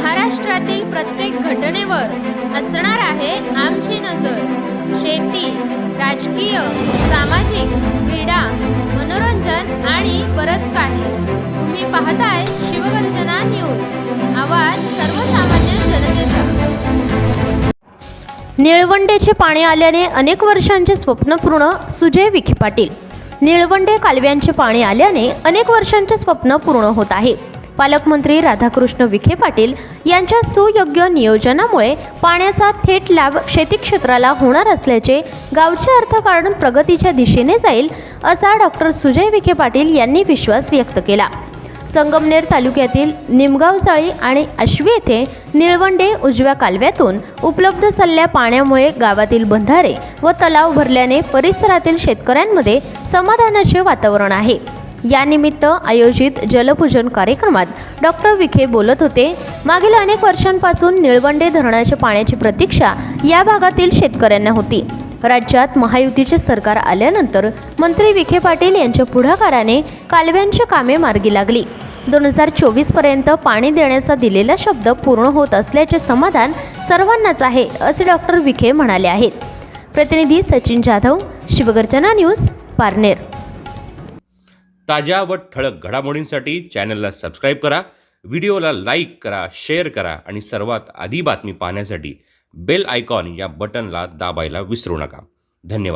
महाराष्ट्रातील प्रत्येक घटनेवर असणार आहे आमची नजर। शेती, राजकीय, सामाजिक, क्रीडा, मनोरंजन आणि बरंच काही। तुम्ही पाहताय शिवगर्जना न्यूज, आवाज सर्वसामान्य जनतेचा। निळवंडेचे पाणी आल्याने अनेक वर्षांचे स्वप्न पूर्ण, सुजय विखे पाटील। निळवंडे कालव्यांचे पाणी आल्याने अनेक वर्षांचे स्वप्न पूर्ण होत आहे। पालकमंत्री राधाकृष्ण विखे पाटील यांच्या सुयोग्य नियोजनामुळे पाण्याचा थेट लाभ शेती क्षेत्राला होणार असल्याचे गावचे अर्थकारण प्रगतीच्या दिशेने जाईल, असा डॉक्टर सुजय विखे पाटील यांनी विश्वास व्यक्त केला। संगमनेर तालुक्यातील निमगावसाळी आणि आश्वी येथे निळवंडे उजव्या कालव्यातून उपलब्ध झालेल्या पाण्यामुळे गावातील बंधारे व तलाव भरल्याने परिसरातील शेतकऱ्यांमध्ये समाधानाचे वातावरण आहे। यानिमित्त आयोजित जलपूजन कार्यक्रमात डॉक्टर विखे बोलत होते। मागील अनेक वर्षांपासून निळवंडे धरणाच्या पाण्याची प्रतीक्षा या भागातील शेतकऱ्यांना होती। राज्यात महायुतीचे सरकार आल्यानंतर मंत्री विखे पाटील यांच्या पुढाकाराने कालव्यांची कामे मार्गी लागली। 2024 पर्यंत पाणी देण्याचा दिलेला शब्द पूर्ण होत असल्याचे समाधान सर्वांनाच आहे, असे डॉक्टर विखे म्हणाले आहेत। प्रतिनिधी सचिन जाधव, शिवगर्जना न्यूज, पारनेर। ताज्या व ठळक घडामोडींसाठी चॅनलला सबस्क्राईब करा, व्हिडिओला लाईक करा, शेअर करा आणि सर्वात आधी बातमी पाहण्यासाठी बेल आयकॉन या बटनला दाबायला विसरू नका। धन्यवाद।